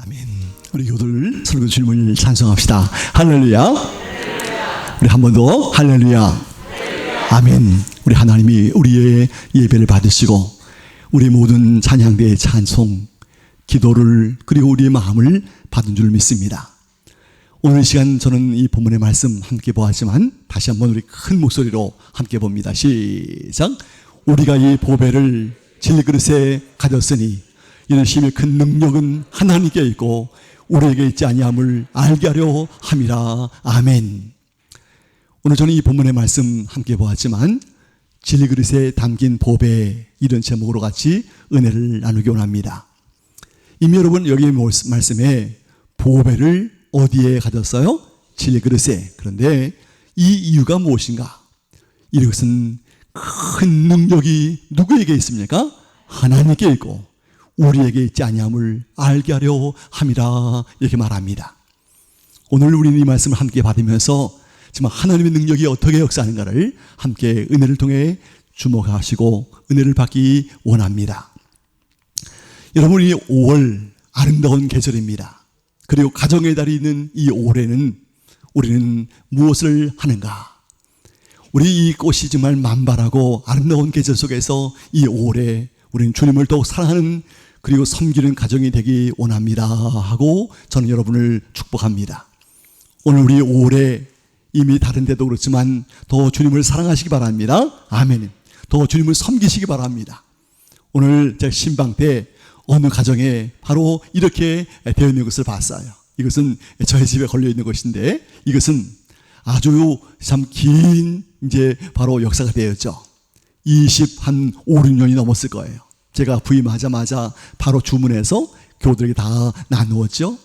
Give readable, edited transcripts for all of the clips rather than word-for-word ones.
아멘. 우리 교들 설교 주님을 찬송합시다. 할렐루야. 우리 한 번 더 할렐루야. 아멘. 우리 하나님이 우리의 예배를 받으시고 우리 모든 찬양대의 찬송, 기도를 그리고 우리의 마음을 받은 줄 믿습니다. 오늘 이 시간 저는 이 본문의 말씀 함께 보았지만 다시 한번 우리 큰 목소리로 함께 봅니다. 시작. 우리가 이 보배를 질그릇에 가졌으니 이는 힘의 큰 능력은 하나님께 있고 우리에게 있지 아니함을 알게 하려 함이라. 아멘. 오늘 저는 이 본문의 말씀 함께 보았지만 질그릇에 담긴 보배, 이런 제목으로 같이 은혜를 나누기 원합니다. 이미 여러분 여기 말씀에 보배를 어디에 가졌어요? 질그릇에. 그런데 이 이유가 무엇인가? 이것은 큰 능력이 누구에게 있습니까? 하나님께 있고 우리에게 있지 아니함을 알게 하려 함이라, 이렇게 말합니다. 오늘 우리는 이 말씀을 함께 받으면서 정말 하나님의 능력이 어떻게 역사하는가를 함께 은혜를 통해 주목하시고 은혜를 받기 원합니다. 여러분, 이 5월 아름다운 계절입니다. 그리고 가정의 달이 있는 이 5월에는 우리는 무엇을 하는가? 우리 이 꽃이 정말 만발하고 아름다운 계절 속에서 이 5월에 우리는 주님을 더욱 사랑하는 그리고 섬기는 가정이 되기 원합니다 하고 저는 여러분을 축복합니다. 오늘 우리 5월에 이미 다른 데도 그렇지만 더 주님을 사랑하시기 바랍니다. 아멘. 더 주님을 섬기시기 바랍니다. 오늘 제가 신방 때 어느 가정에 바로 이렇게 되어 있는 것을 봤어요. 이것은 저희 집에 걸려 있는 것인데 이것은 아주 참 긴 이제 바로 역사가 되었죠. 5, 6년이 넘었을 거예요. 제가 부임하자마자 바로 주문해서 교우들에게 다 나누었죠.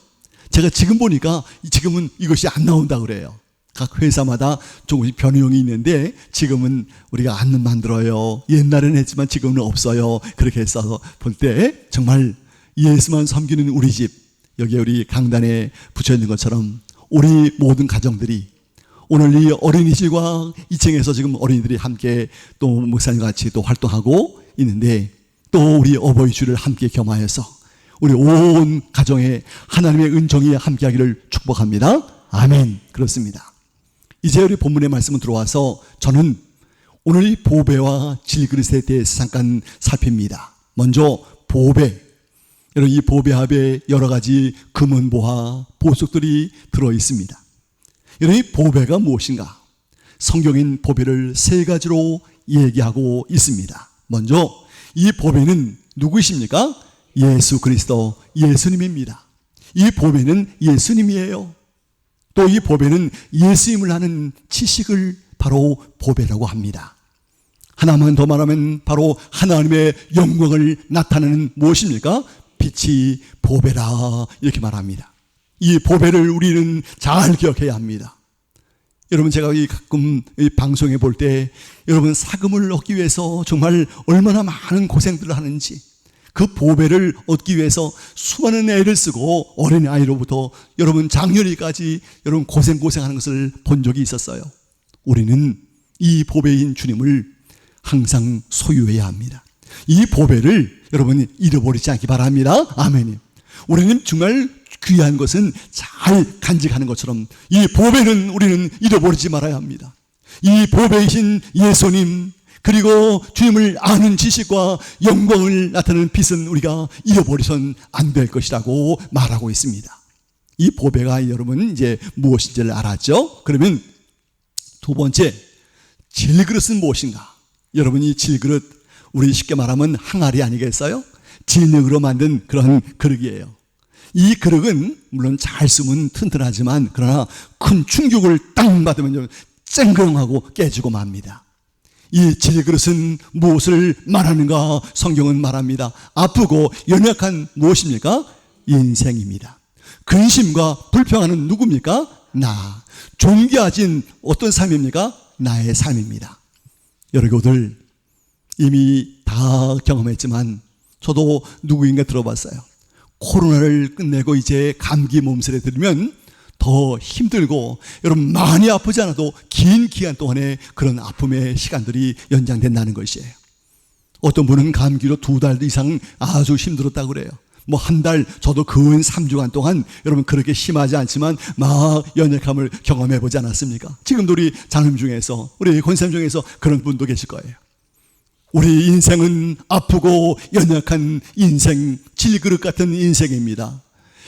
제가 지금 보니까 지금은 이것이 안 나온다 그래요. 각 회사마다 조금씩 변형이 있는데 지금은 우리가 안 만들어요. 옛날에는 했지만 지금은 없어요. 그렇게 해서 볼 때 정말 예수만 섬기는 우리 집, 여기에 우리 강단에 붙여 있는 것처럼 우리 모든 가정들이 오늘 이 어린이집과 2층에서 지금 어린이들이 함께 또 목사님 같이 또 활동하고 있는데 또 우리 어버이 주를 함께 겸하여서 우리 온 가정에 하나님의 은총이 함께하기를 축복합니다. 아멘. 그렇습니다. 이제 우리 본문의 말씀은 들어와서 저는 오늘 이 보배와 질그릇에 대해서 잠깐 살핍니다. 먼저 보배. 여러분, 이 보배 앞에 여러 가지 금은보화, 보석들이 들어 있습니다. 여러분, 이 보배가 무엇인가? 성경인 보배를 세 가지로 얘기하고 있습니다. 먼저 이 보배는 누구이십니까? 예수 그리스도, 예수님입니다. 이 보배는 예수님이에요. 또 이 보배는 예수님을 아는 지식을 바로 보배라고 합니다. 하나만 더 말하면 바로 하나님의 영광을 나타내는 무엇입니까? 빛이 보배라, 이렇게 말합니다. 이 보배를 우리는 잘 기억해야 합니다. 여러분, 제가 가끔 방송에 볼 때 여러분 사금을 얻기 위해서 정말 얼마나 많은 고생들을 하는지, 그 보배를 얻기 위해서 수많은 애를 쓰고 어린아이로부터 여러분 장년이까지 여러분 고생하는 것을 본 적이 있었어요. 우리는 이 보배인 주님을 항상 소유해야 합니다. 이 보배를 여러분 잃어버리지 않기 바랍니다. 아멘. 우리는 정말 귀한 것은 잘 간직하는 것처럼 이 보배는 우리는 잃어버리지 말아야 합니다. 이 보배이신 예수님, 그리고 주님을 아는 지식과 영광을 나타내는 빛은 우리가 잃어버리선 안 될 것이라고 말하고 있습니다. 이 보배가 여러분 이제 무엇인지를 알았죠? 그러면 두 번째, 질그릇은 무엇인가? 여러분, 이 질그릇, 우리 쉽게 말하면 항아리 아니겠어요? 진흙으로 만든 그런 그릇이에요. 이 그릇은 물론 잘 쓰면 튼튼하지만 그러나 큰 충격을 딱 받으면 쨍그렁하고 깨지고 맙니다. 이 질그릇은 무엇을 말하는가? 성경은 말합니다. 아프고 연약한 무엇입니까? 인생입니다. 근심과 불평하는 누굽니까? 나. 존귀하진 어떤 삶입니까? 나의 삶입니다. 여러분들 이미 다 경험했지만 저도 누구인가 들어봤어요. 코로나를 끝내고 이제 감기 몸살에 들면 더 힘들고 여러분 많이 아프지 않아도 긴 기간 동안에 그런 아픔의 시간들이 연장된다는 것이에요. 어떤 분은 감기로 2달 이상 아주 힘들었다고 그래요. 뭐 한 달, 저도 근 3주간 동안 여러분 그렇게 심하지 않지만 막 연약함을 경험해 보지 않았습니까? 지금도 우리 장님 중에서, 우리 권사님 중에서 그런 분도 계실 거예요. 우리 인생은 아프고 연약한 인생, 질그릇 같은 인생입니다.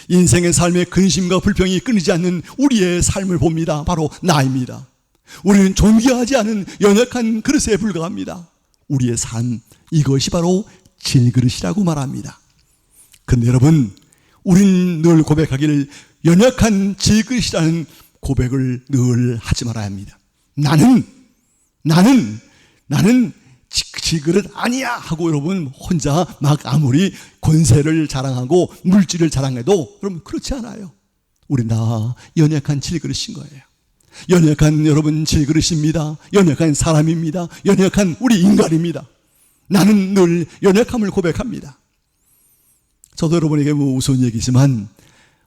인생의 삶의 근심과 불평이 끊이지 않는 우리의 삶을 봅니다. 바로 나입니다. 우리는 존귀하지 않은 연약한 그릇에 불과합니다. 우리의 삶, 이것이 바로 질그릇이라고 말합니다. 그런데 여러분, 우린 늘 고백하기를 연약한 질그릇이라는 고백을 늘 하지 말아야 합니다. 나는 질그릇 아니야 하고 여러분 혼자 막 아무리 권세를 자랑하고 물질을 자랑해도 여러분 그렇지 않아요. 우리 다 연약한 질그릇인 거예요. 연약한 여러분 질그릇입니다. 연약한 사람입니다. 연약한 우리 인간입니다. 나는 늘 연약함을 고백합니다. 저도 여러분에게 뭐 우스운 얘기지만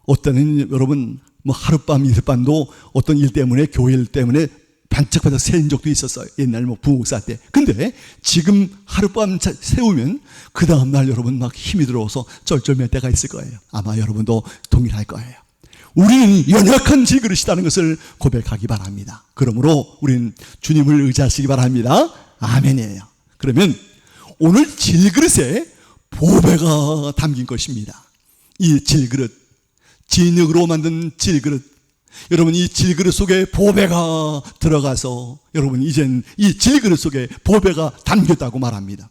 어떤 여러분 뭐 하룻밤 이틀밤도 어떤 일 때문에 교회 일 때문에 반짝반짝 새인 적도 있었어요. 옛날 뭐 부목사 때. 근데 지금 하룻밤 세우면 그 다음날 여러분 막 힘이 들어와서 쩔쩔맬 때가 있을 거예요. 아마 여러분도 동일할 거예요. 우리는 연약한 질그릇이라는 것을 고백하기 바랍니다. 그러므로 우리는 주님을 의지하시기 바랍니다. 아멘이에요. 그러면 오늘 질그릇에 보배가 담긴 것입니다. 이 질그릇, 진흙으로 만든 질그릇, 여러분 이 질그릇 속에 보배가 들어가서 여러분 이젠 이 질그릇 속에 보배가 담겼다고 말합니다.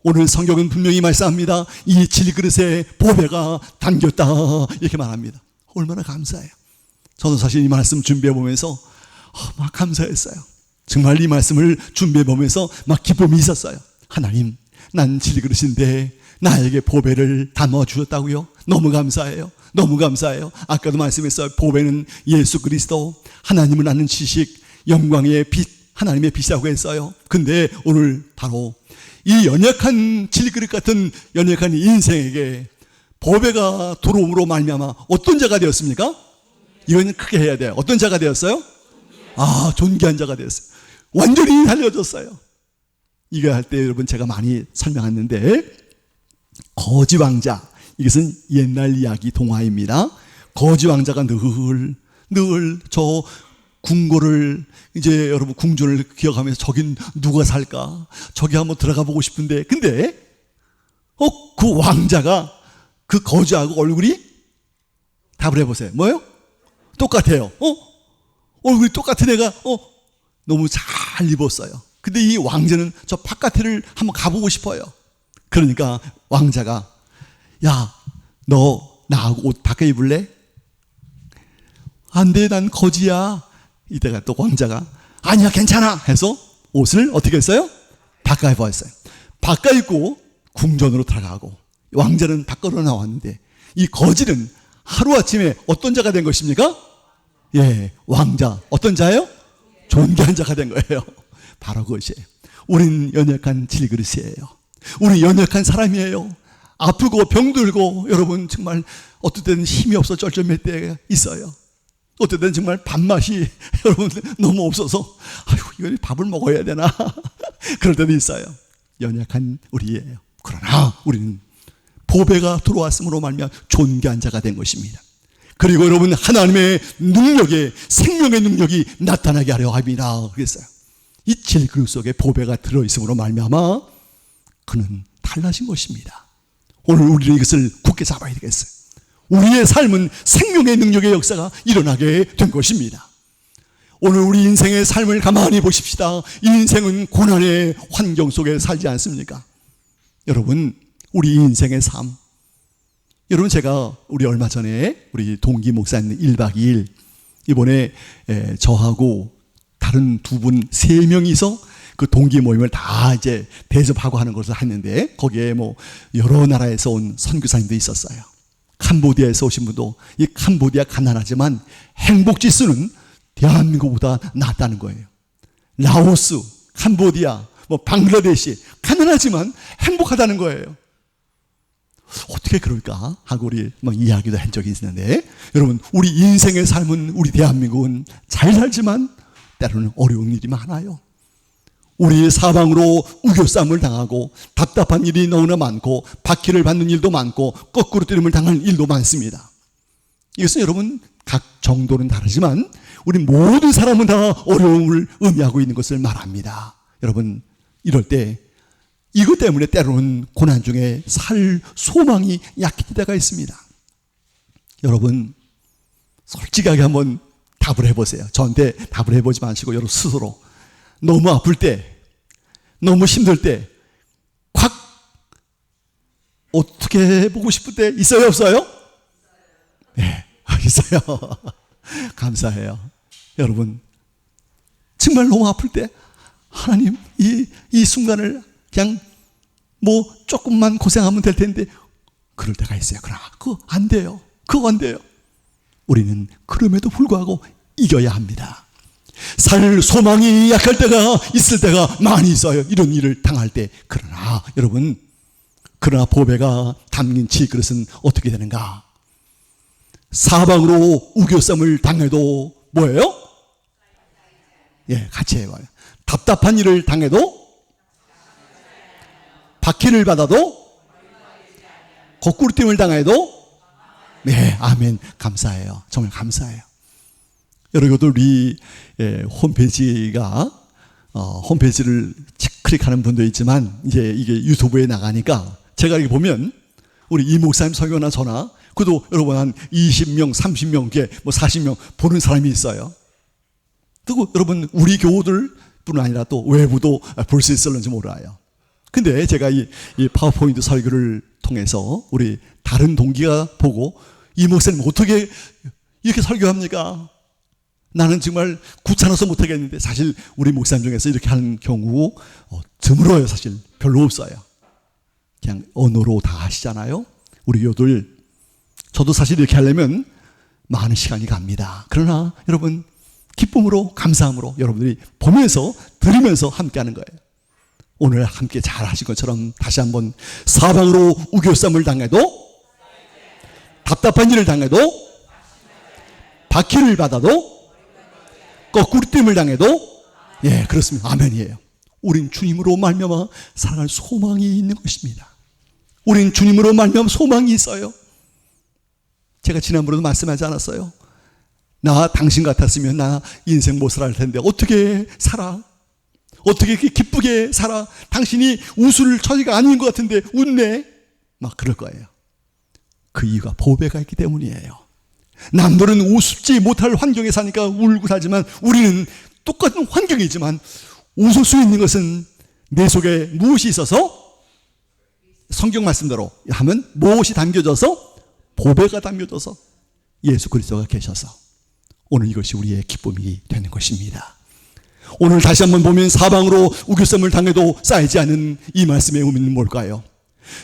오늘 성경은 분명히 말씀합니다. 이 질그릇에 보배가 담겼다 이렇게 말합니다. 얼마나 감사해요. 저도 사실 이 말씀 준비해 보면서 막 감사했어요. 정말 이 말씀을 준비해 보면서 막 기쁨이 있었어요. 하나님, 난 질그릇인데 나에게 보배를 담아 주셨다고요? 너무 감사해요. 너무 감사해요. 아까도 말씀했어요. 보배는 예수 그리스도, 하나님을 아는 지식, 영광의 빛, 하나님의 빛이라고 했어요. 근데 오늘 바로 이 연약한 질그릇 같은 연약한 인생에게 보배가 들어옴으로 말미암아 어떤 자가 되었습니까? 이건 크게 해야 돼요. 어떤 자가 되었어요? 존귀한 자가 되었어요. 완전히 달려졌어요. 이거 할 때 여러분 제가 많이 설명했는데 거지 왕자, 이것은 옛날 이야기 동화입니다. 거지 왕자가 늘 저 궁궐을 이제 여러분 궁전을 기억하면서 저긴 누가 살까? 저기 한번 들어가 보고 싶은데 근데 그 왕자가 그 거지하고 얼굴이 답을 해보세요. 뭐예요? 똑같아요. 얼굴이 똑같은 애가 너무 잘 입었어요. 근데 이 왕자는 저 바깥을 한번 가보고 싶어요. 그러니까 왕자가 야, 너 나하고 옷 바꿔 입을래? 안 돼, 난 거지야. 이때가 또 왕자가 아니야, 괜찮아 해서 옷을 어떻게 했어요? 바꿔 입었어요. 바꿔 입고 궁전으로 들어가고 왕자는 밖으로 나왔는데 이 거지는 하루아침에 어떤 자가 된 것입니까? 예, 왕자. 어떤 자예요? 존귀한 자가 된 거예요. 바로 그것이에요. 우린 연약한 질그릇이에요. 우리 연약한 사람이에요. 아프고 병들고 여러분 정말 어떨 때는 힘이 없어 쩔쩔맬 때가 있어요. 어떨 때는 정말 밥맛이 여러분 너무 없어서 이거 밥을 먹어야 되나 그럴 때도 있어요. 연약한 우리예요. 그러나 우리는 보배가 들어왔음으로 말미암아 존귀한 자가 된 것입니다. 그리고 여러분 하나님의 능력에 생명의 능력이 나타나게 하려 합니다. 그랬어요. 이 질그릇 속에 보배가 들어있음으로 말미암아 그는 달라진 것입니다. 오늘 우리는 이것을 굳게 잡아야 되겠어요. 우리의 삶은 생명의 능력의 역사가 일어나게 된 것입니다. 오늘 우리 인생의 삶을 가만히 보십시다. 이 인생은 고난의 환경 속에 살지 않습니까? 여러분 우리 인생의 삶, 여러분 제가 우리 얼마 전에 우리 동기 목사님 1박 2일 이번에 저하고 다른 두 분, 세 명이서 그 동기 모임을 다 이제 대접하고 하는 것을 했는데 거기에 뭐 여러 나라에서 온 선교사님도 있었어요. 캄보디아에서 오신 분도 이 캄보디아 가난하지만 행복 지수는 대한민국보다 낫다는 거예요. 라오스, 캄보디아, 뭐 방글라데시 가난하지만 행복하다는 거예요. 어떻게 그럴까 하고 우리 막 이야기도 한 적이 있는데 여러분 우리 인생의 삶은 우리 대한민국은 잘 살지만 때로는 어려운 일이 많아요. 우리 사방으로 우겨쌈을 당하고 답답한 일이 너무나 많고 박해를 받는 일도 많고 거꾸로 때림을 당하는 일도 많습니다. 이것은 여러분 각 정도는 다르지만 우리 모든 사람은 다 어려움을 의미하고 있는 것을 말합니다. 여러분 이럴 때 이것 때문에 때로는 고난 중에 살 소망이 약해질 때가 있습니다. 여러분 솔직하게 한번 답을 해보세요. 저한테 답을 해보지 마시고 여러분 스스로 너무 아플 때, 너무 힘들 때, 콱 어떻게 해보고 싶을 때 있어요, 없어요? 네, 있어요. 감사해요. 여러분, 정말 너무 아플 때, 하나님, 이 순간을 그냥 뭐 조금만 고생하면 될 텐데, 그럴 때가 있어요. 그러나 그거 안 돼요. 그거 안 돼요. 우리는 그럼에도 불구하고 이겨야 합니다. 살 소망이 약할 때가 있을 때가 많이 있어요. 이런 일을 당할 때. 그러나 여러분, 그러나 보배가 담긴 지그릇은 어떻게 되는가? 사방으로 우겨쌈을 당해도 뭐예요? 예, 같이 해봐요. 답답한 일을 당해도, 박해를 받아도, 거꾸로 뜸을 당해도, 네, 아멘. 감사해요. 정말 감사해요. 여러분들 우리 홈페이지가 홈페이지를 클릭하는 분도 있지만 이제 이게 유튜브에 나가니까 제가 이렇게 보면 우리 이 목사님 설교나 저나 그래도 여러분 한 20명, 30명, 뭐 40명 보는 사람이 있어요. 그리고 여러분 우리 교우들뿐 아니라 또 외부도 볼 수 있을는지 몰라요. 근데 제가 이 파워포인트 설교를 통해서 우리 다른 동기가 보고 이 목사님 어떻게 이렇게 설교합니까? 나는 정말 귀찮아서 못하겠는데 사실 우리 목사님 중에서 이렇게 하는 경우 드물어요. 사실 별로 없어요. 그냥 언어로 다 하시잖아요. 우리 교우들 저도 사실 이렇게 하려면 많은 시간이 갑니다. 그러나 여러분 기쁨으로 감사함으로 여러분들이 보면서 들으면서 함께하는 거예요. 오늘 함께 잘 하신 것처럼 다시 한번 사방으로 우겨쌈을 당해도 답답한 일을 당해도 박해를 받아도 거꾸로 뜸을 당해도 예 그렇습니다. 아멘이에요. 우린 주님으로 말미암아 살아갈 소망이 있는 것입니다. 우린 주님으로 말미암아 소망이 있어요. 제가 지난번에도 말씀하지 않았어요? 나 당신 같았으면 나 인생 못 살아갈 텐데 어떻게 살아? 어떻게 이렇게 기쁘게 살아? 당신이 웃을 처지가 아닌 것 같은데 웃네? 막 그럴 거예요. 그 이유가 보배가 있기 때문이에요. 남들은 웃지 못할 환경에 사니까 울고 살지만 우리는 똑같은 환경이지만 웃을 수 있는 것은 내 속에 무엇이 있어서 성경 말씀대로 하면 무엇이 담겨져서 보배가 담겨져서 예수 그리스도가 계셔서 오늘 이것이 우리의 기쁨이 되는 것입니다. 오늘 다시 한번 보면 사방으로 우겨쌈을 당해도 쌓이지 않은 이 말씀의 의미는 뭘까요?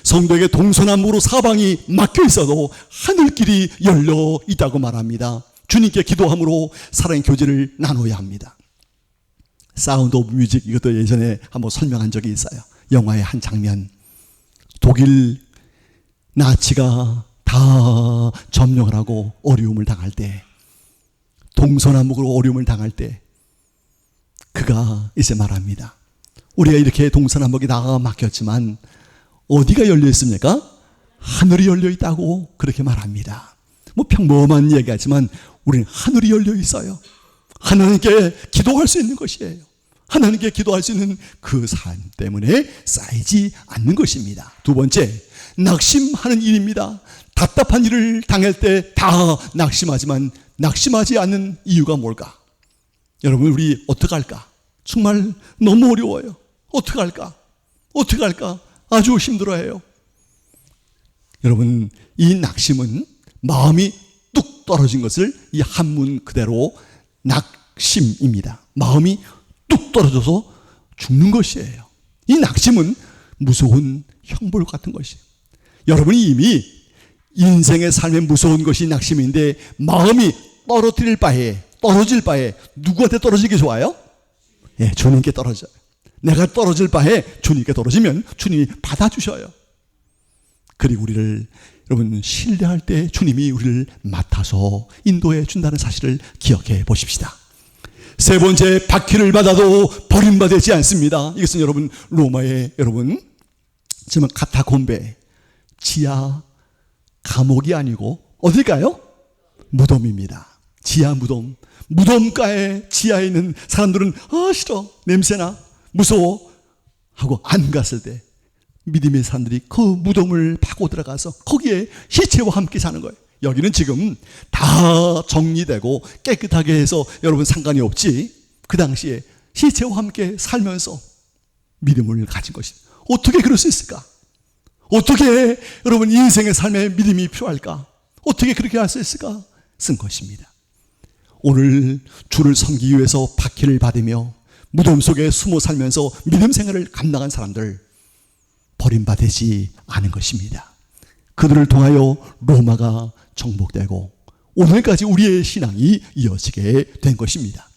성도에게 동서남북으로 사방이 막혀 있어도 하늘길이 열려 있다고 말합니다. 주님께 기도함으로 사랑의 교제를 나눠야 합니다. 사운드 오브 뮤직 이것도 예전에 한번 설명한 적이 있어요. 영화의 한 장면. 독일 나치가 다 점령을 하고 어려움을 당할 때, 동서남북으로 어려움을 당할 때 그가 이제 말합니다. 우리가 이렇게 동서남북이 다 막혔지만 어디가 열려 있습니까? 하늘이 열려 있다고 그렇게 말합니다. 뭐 평범한 얘기하지만 우리는 하늘이 열려 있어요. 하나님께 기도할 수 있는 것이에요. 하나님께 기도할 수 있는 그 삶 때문에 쌓이지 않는 것입니다. 두 번째, 낙심하는 일입니다. 답답한 일을 당할 때 다 낙심하지만 낙심하지 않는 이유가 뭘까? 여러분 우리 어떻게 할까? 정말 너무 어려워요. 어떻게 할까? 어떻게 할까? 아주 힘들어해요. 여러분 이 낙심은 마음이 뚝 떨어진 것을 이 한문 그대로 낙심입니다. 마음이 뚝 떨어져서 죽는 것이에요. 이 낙심은 무서운 형벌 같은 것이에요. 여러분이 이미 인생의 삶에 무서운 것이 낙심인데 마음이 떨어질 바에 누구한테 떨어지기 좋아요? 예, 주님께 떨어져요. 내가 떨어질 바에 주님께 떨어지면 주님이 받아주셔요. 그리고 우리를 여러분 신뢰할 때 주님이 우리를 맡아서 인도해 준다는 사실을 기억해 보십시다. 세 번째, 박해를 받아도 버림받지 않습니다. 이것은 여러분 로마의 여러분 정말 카타콤베, 지하 감옥이 아니고 어딜까요? 무덤입니다. 지하 무덤. 무덤가에 지하에 있는 사람들은 싫어, 냄새나, 무서워 하고 안 갔을 때 믿음의 사람들이 그 무덤을 파고 들어가서 거기에 시체와 함께 사는 거예요. 여기는 지금 다 정리되고 깨끗하게 해서 여러분 상관이 없지, 그 당시에 시체와 함께 살면서 믿음을 가진 것이 어떻게 그럴 수 있을까? 어떻게 여러분 인생의 삶에 믿음이 필요할까? 어떻게 그렇게 할 수 있을까? 쓴 것입니다. 오늘 주를 섬기기 위해서 박해를 받으며 무덤 속에 숨어 살면서 믿음 생활을 감당한 사람들, 버림받지 않은 것입니다. 그들을 통하여 로마가 정복되고 오늘까지 우리의 신앙이 이어지게 된 것입니다.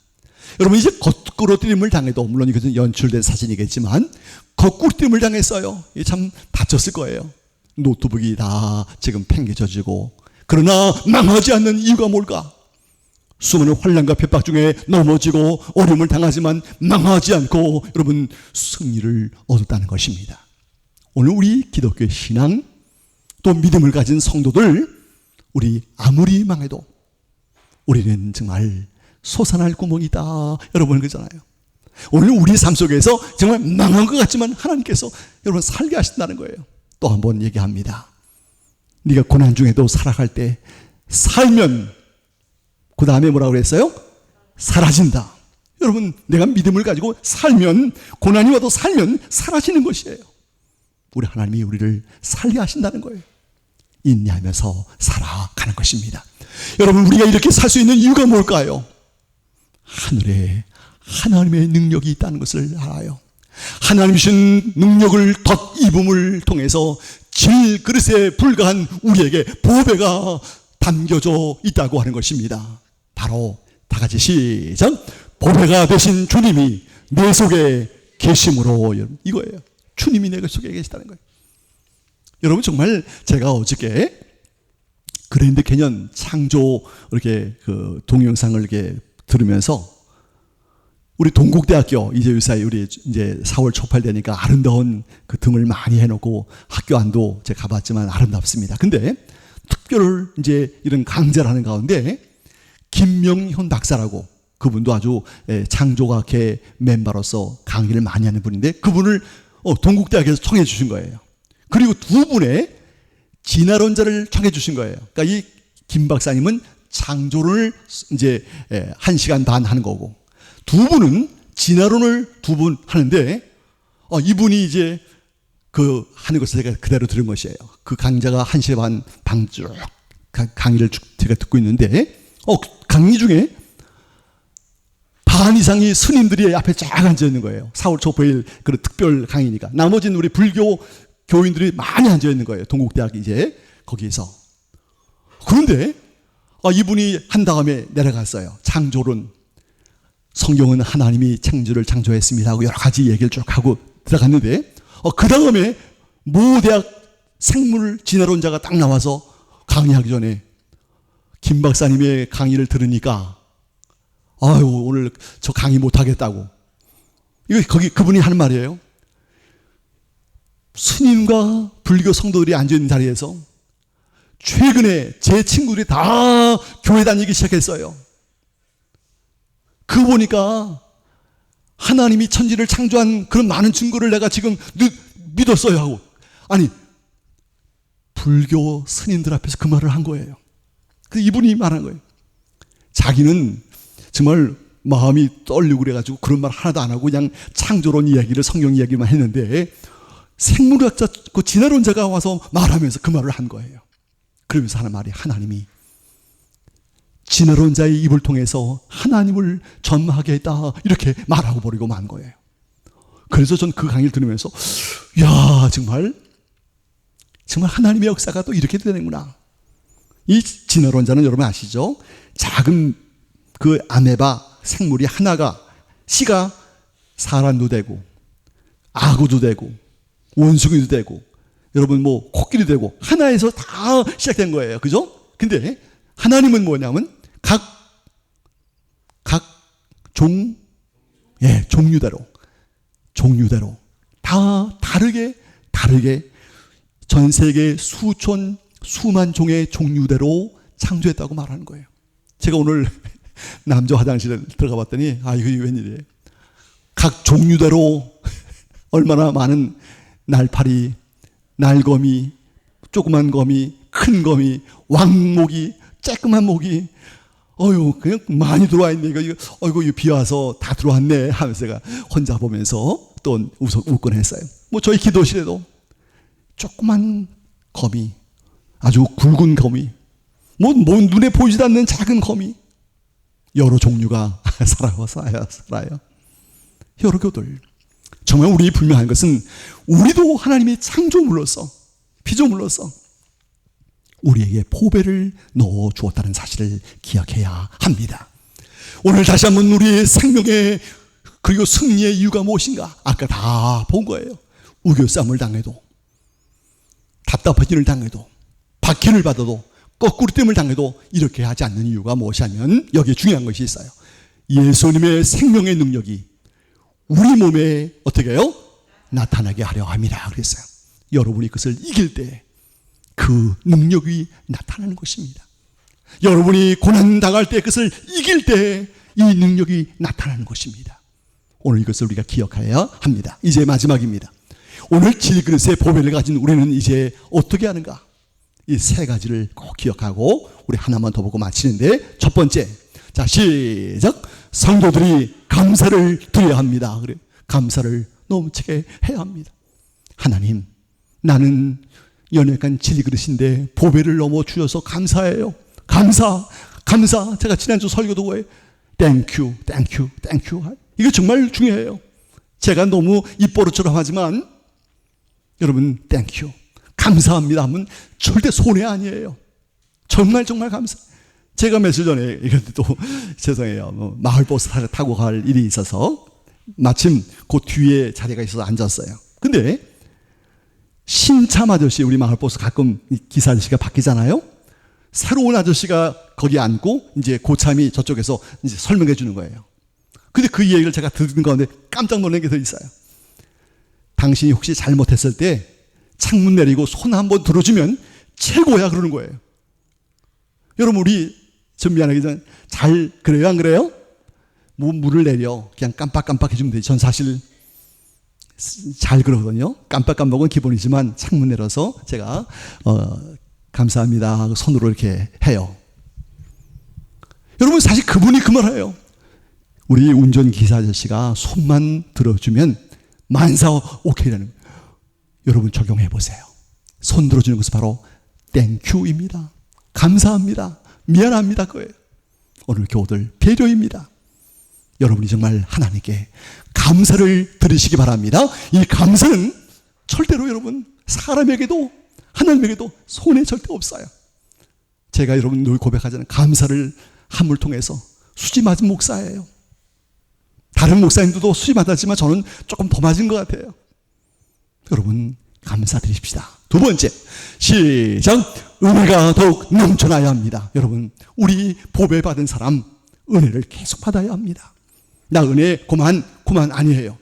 여러분, 이제 거꾸로뜨림을 당해도, 물론 이것은 연출된 사진이겠지만 거꾸로뜨림을 당했어요. 참 다쳤을 거예요. 노트북이 다 지금 팽개쳐지고, 그러나 망하지 않는 이유가 뭘까? 수많은 환난과 핍박 중에 넘어지고 어려움을 당하지만 망하지 않고 여러분 승리를 얻었다는 것입니다. 오늘 우리 기독교의 신앙 또 믿음을 가진 성도들, 우리 아무리 망해도 우리는 정말 솟아날 구멍이 있다, 여러분 그러잖아요. 오늘 우리 삶 속에서 정말 망한 것 같지만 하나님께서 여러분 살게 하신다는 거예요. 또 한 번 얘기합니다. 네가 고난 중에도 살아갈 때 살면, 그 다음에 뭐라고 그랬어요? 사라진다. 여러분, 내가 믿음을 가지고 살면, 고난이 와도 살면 사라지는 것이에요. 우리 하나님이 우리를 살게 하신다는 거예요. 인내하면서 살아가는 것입니다. 여러분, 우리가 이렇게 살 수 있는 이유가 뭘까요? 하늘에 하나님의 능력이 있다는 것을 알아요. 하나님 주신 능력을 덧입음을 통해서 질그릇에 불과한 우리에게 보배가 담겨져 있다고 하는 것입니다. 바로 다 같이 시작. 보배가 되신 주님이 내 속에 계심으로, 이거예요. 주님이 내 속에 계시다는 거예요. 여러분, 정말 제가 어저께 그랜드 캐년 창조 이렇게 그 동영상을 이렇게 들으면서 우리 동국대학교 이제 유사히 우리 이제 4월 초팔 되니까 아름다운 그 등을 많이 해놓고 학교 안도 제가 가봤지만 아름답습니다. 근데 특별 이제 이런 강좌를 하는 가운데 김명현 박사라고, 그분도 아주 창조과학회 멤버로서 강의를 많이 하는 분인데 그분을 동국대학에서 청해 주신 거예요. 그리고 두 분의 진화론자를 청해 주신 거예요. 그러니까 이 김 박사님은 창조론을 이제 1시간 반 하는 거고, 두 분은 진화론을 두 분 하는데 이분이 이제 그 하는 것을 제가 그대로 들은 것이에요. 그 강좌가 1시간 반 방쭉 강의를 제가 듣고 있는데 강의 중에 반 이상이 스님들이 앞에 쫙 앉아 있는 거예요. 4월 초포일 그런 특별 강의니까. 나머지는 우리 불교 교인들이 많이 앉아 있는 거예요. 동국대학 이제 거기에서. 그런데 이분이 한 다음에 내려갔어요. 창조론. 성경은 하나님이 창조를 창조했습니다 하고 여러 가지 얘기를 쭉 하고 들어갔는데 그 다음에 모 대학 생물 진화론자가 딱 나와서 강의하기 전에 김 박사님의 강의를 들으니까 오늘 저 강의 못하겠다고. 이거 그분이 하는 말이에요. 스님과 불교 성도들이 앉아있는 자리에서 최근에 제 친구들이 다 교회 다니기 시작했어요. 그거 보니까 하나님이 천지를 창조한 그런 많은 증거를 내가 지금 믿었어요 하고, 아니 불교 스님들 앞에서 그 말을 한 거예요. 그래서 이분이 말한 거예요. 자기는 정말 마음이 떨리고 그래가지고 그런 말 하나도 안 하고 그냥 창조론 이야기를, 성경 이야기만 했는데 생물학자, 그 진화론자가 와서 말하면서 그 말을 한 거예요. 그러면서 하는 말이, 하나님이 진화론자의 입을 통해서 하나님을 전하게 했다, 이렇게 말하고 버리고 만 거예요. 그래서 전 그 강의를 들으면서 야, 정말 하나님의 역사가 또 이렇게 되는구나. 이 진화론자는 여러분 아시죠? 작은 그 아메바 생물이 하나가, 씨가 사람도 되고 악어도 되고 원숭이도 되고 여러분 뭐 코끼리도 되고 하나에서 다 시작된 거예요. 그죠? 근데 하나님은 뭐냐면 각 종류대로 다 다르게 전 세계 수천 수만 종의 종류대로 창조했다고 말하는 거예요. 제가 오늘 남자 화장실에 들어가 봤더니 이게 웬일이에요. 각 종류대로 얼마나 많은 날파리, 날거미, 조그만 거미, 큰 거미, 왕모기, 쬐끄만 모기, 그냥 많이 들어와 있네. 이거 비 와서 다 들어왔네 하면서 제가 혼자 보면서 또 웃곤 했어요. 저희 기도실에도 조그만 거미, 아주 굵은 거미, 눈에 보이지도 않는 작은 거미, 여러 종류가 살아요. 여러 교들. 정말 우리 분명한 것은 우리도 하나님의 창조물로서, 피조물로서 우리에게 보배를 넣어 주었다는 사실을 기억해야 합니다. 오늘 다시 한번 우리의 생명의 그리고 승리의 이유가 무엇인가? 아까 다 본 거예요. 우겨쌈을 당해도, 답답한 일을 당해도, 박해를 받아도, 거꾸로됨을 당해도 이렇게 하지 않는 이유가 무엇이냐면 여기에 중요한 것이 있어요. 예수님의 생명의 능력이 우리 몸에 어떻게 해요? 나타나게 하려 함이라 그랬어요. 여러분이 그것을 이길 때 그 능력이 나타나는 것입니다. 여러분이 고난 당할 때 그것을 이길 때 이 능력이 나타나는 것입니다. 오늘 이것을 우리가 기억해야 합니다. 이제 마지막입니다. 오늘 질그릇의 보배를 가진 우리는 이제 어떻게 하는가? 이 세 가지를 꼭 기억하고 우리 하나만 더 보고 마치는데, 첫 번째, 자 시작. 성도들이 감사를 드려야 합니다. 그래, 감사를 넘치게 해야 합니다. 하나님, 나는 연약한 질그릇인데 보배를 넘어 주셔서 감사해요. 감사. 제가 지난주 설교도 거예요. 땡큐. 이게 정말 중요해요. 제가 너무 입버릇처럼 하지만 여러분, 땡큐, 감사합니다 하면 절대 손해 아니에요. 정말 감사. 제가 며칠 전에 이것도 또 죄송해요. 마을버스 타고 갈 일이 있어서 마침 그 뒤에 자리가 있어서 앉았어요. 근데 신참 아저씨, 우리 마을버스 가끔 기사 아저씨가 바뀌잖아요. 새로운 아저씨가 거기 앉고 이제 고참이 저쪽에서 이제 설명해 주는 거예요. 근데 그 얘기를 제가 듣는 가운데 깜짝 놀란 게 더 있어요. 당신이 혹시 잘못했을 때 창문 내리고 손 한번 들어주면 최고야 그러는 거예요. 여러분, 우리 좀 미안하게 잘 그래요, 안 그래요? 물을 내려 그냥 깜빡 해주면 되지. 전 사실 잘 그러거든요. 깜빡은 기본이지만 창문 내려서 제가 감사합니다 하고 손으로 이렇게 해요. 여러분, 사실 그분이 그 말해요. 우리 운전기사 아저씨가 손만 들어주면 만사 오케이라는 거예요. 여러분, 적용해 보세요. 손 들어주는 것은 바로 땡큐입니다. 감사합니다. 미안합니다. 그거예요. 오늘 교우들 배려입니다. 여러분이 정말 하나님께 감사를 드리시기 바랍니다. 이 감사는 절대로 여러분 사람에게도 하나님에게도 손해 절대 없어요. 제가 여러분 늘 고백하잖아요. 감사를 함을 통해서 수지 맞은 목사예요. 다른 목사님들도 수지 맞았지만 저는 조금 더 맞은 것 같아요. 여러분, 감사드립시다. 두 번째, 시작. 은혜가 더욱 넘쳐나야 합니다. 여러분, 우리 보배 받은 사람 은혜를 계속 받아야 합니다. 나 은혜 그만 아니에요.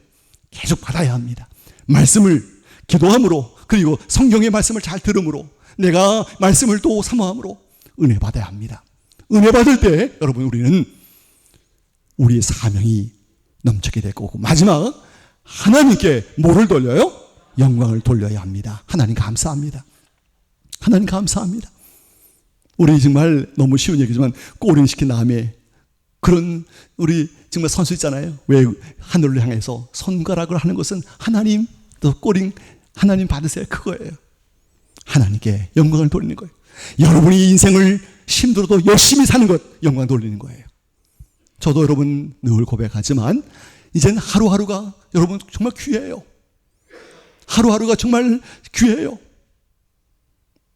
계속 받아야 합니다. 말씀을 기도함으로, 그리고 성경의 말씀을 잘 들음으로, 내가 말씀을 또 사모함으로 은혜 받아야 합니다. 은혜 받을 때 여러분, 우리는 우리의 사명이 넘치게 될 거고, 마지막 하나님께 뭐를 돌려요? 영광을 돌려야 합니다. 하나님 감사합니다. 하나님 감사합니다. 우리 정말 너무 쉬운 얘기지만 꼬린 시킨 다음에 그런 우리 정말 선수 있잖아요. 왜 하늘을 향해서 손가락을 하는 것은 하나님, 또 꼬린 하나님 받으세요. 그거예요. 하나님께 영광을 돌리는 거예요. 여러분이 인생을 힘들어도 열심히 사는 것, 영광 돌리는 거예요. 저도 여러분 늘 고백하지만 이젠 하루하루가 여러분 정말 귀해요. 하루하루가 정말 귀해요.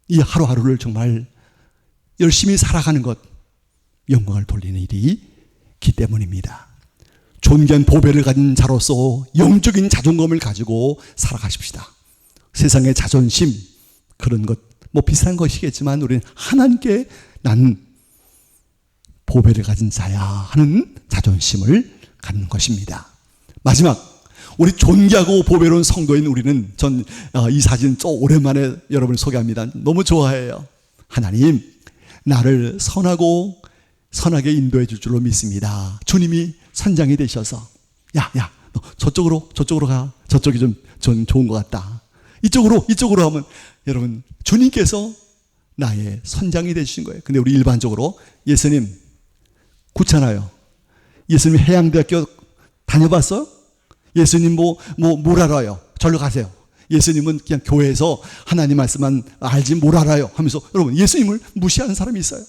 이 하루하루를 정말 열심히 살아가는 것, 영광을 돌리는 일이 기 때문입니다. 존귀한 보배를 가진 자로서 영적인 자존감을 가지고 살아가십시다. 세상의 자존심, 그런 것, 비슷한 것이겠지만 우리는 하나님께 난 보배를 가진 자야 하는 자존심을 갖는 것입니다. 마지막, 우리 존귀하고 보배로운 성도인 우리는 이 사진 또 오랜만에 여러분을 소개합니다. 너무 좋아해요. 하나님, 나를 선하게 인도해 줄 줄로 믿습니다. 주님이 선장이 되셔서 야, 너 저쪽으로 가. 저쪽이 좀 좋은 것 같다. 이쪽으로 하면 여러분, 주님께서 나의 선장이 되신 거예요. 근데 우리 일반적으로 예수님 그렇잖아요. 예수님 해양대학교 다녀봤어요? 예수님 뭘 알아요? 절로 가세요. 예수님은 그냥 교회에서 하나님 말씀만 알지 뭘 알아요 하면서 여러분, 예수님을 무시하는 사람이 있어요.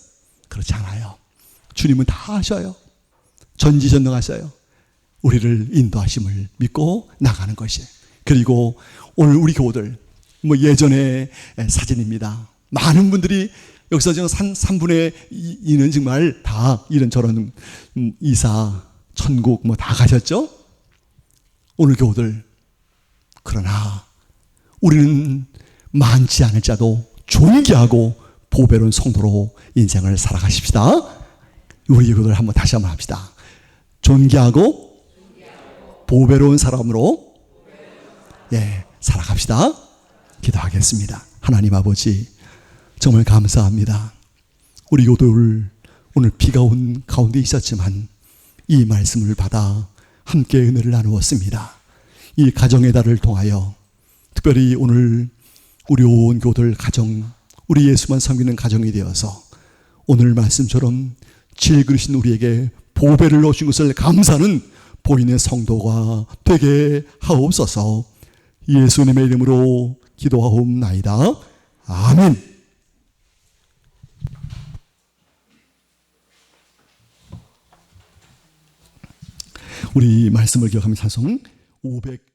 그렇지 않아요. 주님은 다 아셔요. 전지전능하셔요. 우리를 인도하심을 믿고 나가는 것이에요. 그리고 오늘 우리 교우들, 예전의 사진입니다. 많은 분들이 여기서 지금 3분의 2는 정말 다 이런저런 이사, 천국 다 가셨죠? 오늘 교우들, 그러나 우리는 많지 않을 자도 존귀하고 보배로운 성도로 인생을 살아가십시다. 우리 교우들 다시 한번 합시다. 존귀하고 보배로운 사람으로 살아갑시다. 기도하겠습니다. 하나님 아버지, 정말 감사합니다. 우리 교우들 오늘 비가 온 가운데 있었지만 이 말씀을 받아 함께 은혜를 나누었습니다. 이 가정의 달을 통하여 특별히 오늘 우리 온 교우들 가정, 우리 예수만 섬기는 가정이 되어서 오늘 말씀처럼 질그리신 우리에게 보배를 넣으신 것을 감사하는 보이는 성도가 되게 하옵소서. 예수님의 이름으로 기도하옵나이다. 아멘. 우리 말씀을 기억하며 찬송 500